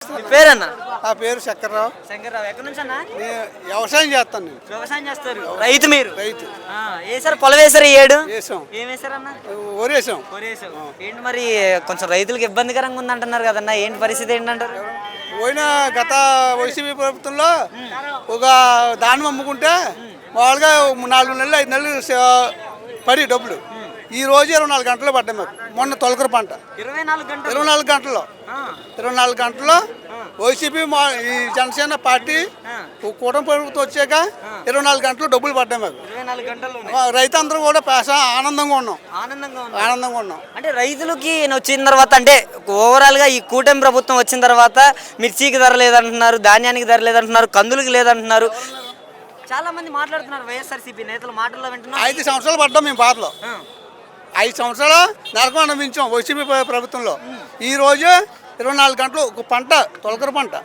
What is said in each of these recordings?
మీ పేరన్నా? నా పేరు శంకర్రావు. శంకర్రావు ఎక్కడి నుంచి అన్న? నేను వ్యవసాయం చేస్తాను. నేను వ్యవసాయం చేస్తారు. రైతు మీరు? రైతు. వేసారు పొలం వేసారు ఈ ఏడు? వేసాం. ఏం వేసారన్నా? ఓరేసాం. ఏంటి మరి కొంచెం రైతులకు ఇబ్బందికరంగా ఉంది అంటున్నారు కదన్నా, ఏంటి పరిస్థితి ఏంటంటారు? పోయిన గత వైసీపీ ప్రభుత్వంలో ఒక దాన్ని అమ్ముకుంటే మామూలుగా 4 నెలలు 5 నెలలు పడి డబ్బులు ఈ రోజు 24 గంటలు పడ్డాయి మాకు. మొన్న తొలకర పంట 24 గంటల్లో 24 గంటల్లో వైసీపీ ఈ జనసేన పార్టీ కూటమి ప్రభుత్వం వచ్చాక 24 గంటలు డబ్బులు పడ్డాయి మాకు. రైతులందరూ కూడా ఆనందంగా ఉన్నాం. అంటే రైతులకి వచ్చిన తర్వాత, అంటే ఓవరాల్ గా ఈ కూటమి ప్రభుత్వం వచ్చిన తర్వాత మిర్చికి ధర లేదంటున్నారు, ధాన్యానికి ధర లేదంటున్నారు, కందులకి లేదంటున్నారు. చాలా మంది మాట్లాడుతున్నారు. వైఎస్ఆర్సీపీ నేతల మాటల్లో వింటున్నారు. 5 సంవత్సరాలు పడ్డాం మేము బాధలో. 5 సంవత్సరాలు నరకం అనుభవించాం వైసీపీ ప్రభుత్వంలో. ఈ రోజు 24 గంటలు ఒక పంట, తొలకర పంట,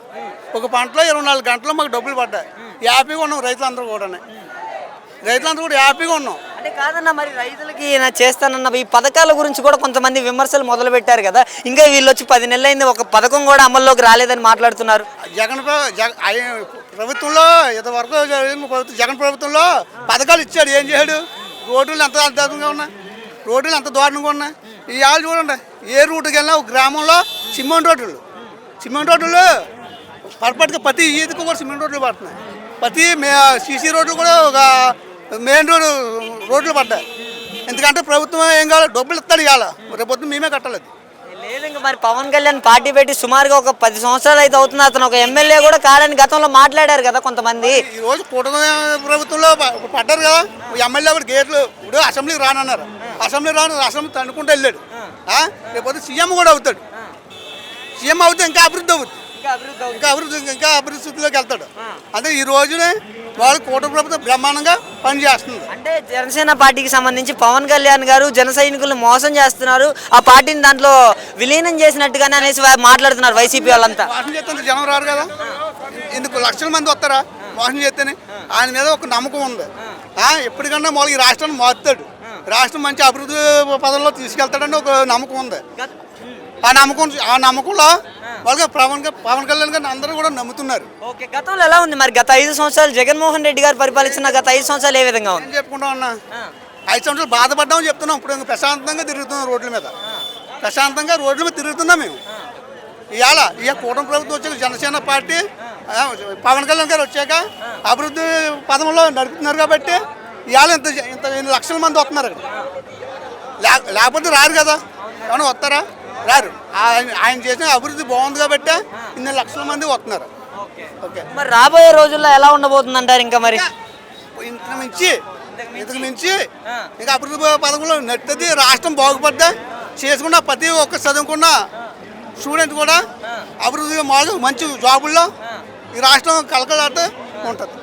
ఒక పంటలో 24 గంటలు మాకు డబ్బులు పడ్డాయి. హ్యాపీగా ఉన్నాం రైతులందరూ కూడా హ్యాపీగా ఉన్నాం. అంటే కాదన్నా, మరి రైతులకి చేస్తానన్న ఈ పథకాల గురించి కూడా కొంతమంది విమర్శలు మొదలు పెట్టారు కదా. ఇంకా వీళ్ళు వచ్చి 10 నెలలు అయింది, ఒక పథకం కూడా అమల్లోకి రాలేదని మాట్లాడుతున్నారు. ప్రభుత్వంలో ఇంతవరకు జగన్ ప్రభుత్వంలో పథకాలు ఇచ్చాడు, ఏం చేయడు? రోడ్లు ఎంత అద్భుతంగా ఉన్నాయి, రోడ్లు ఎంత దారుణంగా ఉన్నాయి. ఈ ఆళ్ళు చూడండి, ఏ రూట్కి వెళ్ళినా ఒక గ్రామంలో సిమెంట్ రోడ్లు పర్ఫెక్ట్గా ప్రతి ఈదికి కూడా సిమెంట్ రోడ్లు పడుతున్నాయి. ప్రతి సీసీ రోడ్లు కూడా ఒక మెయిన్ రోడ్లు పడ్డాయి. ఎందుకంటే ప్రభుత్వం ఏం కావాలి, డబ్బులు ఇస్తాడు. ఇవ్వాలి రేపు పొద్దున్న మేమే కట్టాలి. లేదు, ఇంకా మరి పవన్ కళ్యాణ్ పార్టీ పెట్టి సుమారుగా ఒక 10 సంవత్సరాలు అయితే అవుతుంది. అతను ఒక ఎమ్మెల్యే కూడా కాదని గతంలో మాట్లాడారు కదా కొంతమంది. ఈ రోజు కూటమి ప్రభుత్వంలో పడ్డారు కదా, ఎమ్మెల్యే కూడా గేట్లు ఇప్పుడు అసెంబ్లీకి రానన్నారు. అసెంబ్లీ తన్నుకుంటూ వెళ్ళాడు. రేపు సీఎం కూడా అవుతాడు. సీఎం అవుతే ఇంకా అభివృద్ధి అవుతుంది, ఇంకా అభివృద్ధి స్థితిలోకి వెళ్తాడు. అంటే ఈ రోజునే వాళ్ళు కూటమి ప్రభుత్వం బ్రహ్మాండంగా పనిచేస్తుంది. అంటే జనసేన పార్టీకి సంబంధించి పవన్ కళ్యాణ్ గారు జన సైనికులను మోసం చేస్తున్నారు, ఆ పార్టీని దాంట్లో విలీనం చేసినట్టుగానే అనేసి మాట్లాడుతున్నారు వైసీపీ వాళ్ళంతా. మోసం చేస్తే జనం రారు కదా, ఎందుకు లక్షల మంది వస్తారా మోసం చేస్తేనే? ఆయన మీద ఒక నమ్మకం ఉంది. ఎప్పటికన్నా ఈ రాష్ట్రాన్ని మారుతాడు, రాష్ట్రం మంచి అభివృద్ధి పదంలో తీసుకెళ్తాడని ఒక నమ్మకం ఉంది. ఆ నమ్మకంలో వాళ్ళకి పవన్ కళ్యాణ్ గారిని అందరూ కూడా నమ్ముతున్నారు. ఓకే, గతంలో ఎలా ఉంది మరి? గత 5 సంవత్సరాలు జగన్మోహన్ రెడ్డి గారు పరిపాలించిన గత 5 సంవత్సరాలు ఏ విధంగా ఉంది? చెప్పుకుంటా ఉన్నా, 5 సంవత్సరాలు బాధపడ్డామని చెప్తున్నాం. ఇప్పుడు ప్రశాంతంగా తిరుగుతున్నాం రోడ్ల మీద, తిరుగుతున్నాం మేము. ఇవాళ కూటమి ప్రభుత్వం వచ్చాక జనసేన పార్టీ పవన్ కళ్యాణ్ గారు వచ్చాక అభివృద్ధి పదంలో నడుపుతున్నారు కాబట్టి ఇవాళ ఇంత లక్షల మంది వస్తున్నారు. లేకపోతే రారు కదా, ఏమన్నా వస్తారా? రారు. ఆయన చేసిన అభివృద్ధి బాగుంది కాబట్టి ఇన్ని లక్షల మంది వస్తున్నారు. మరి రాబోయే రోజుల్లో ఎలా ఉండబోతుంది అంటారు? ఇంకా మరి ఇంతకు మించి ఇంకా అభివృద్ధి పథకంలో నెట్టది, రాష్ట్రం బాగుపడ్డా చేసుకున్న ప్రతి ఒక్క చదువుకున్న స్టూడెంట్ కూడా అభివృద్ధి మాకు మంచి జాబుల్లో ఈ రాష్ట్రం కలకలాట ఉంటుంది.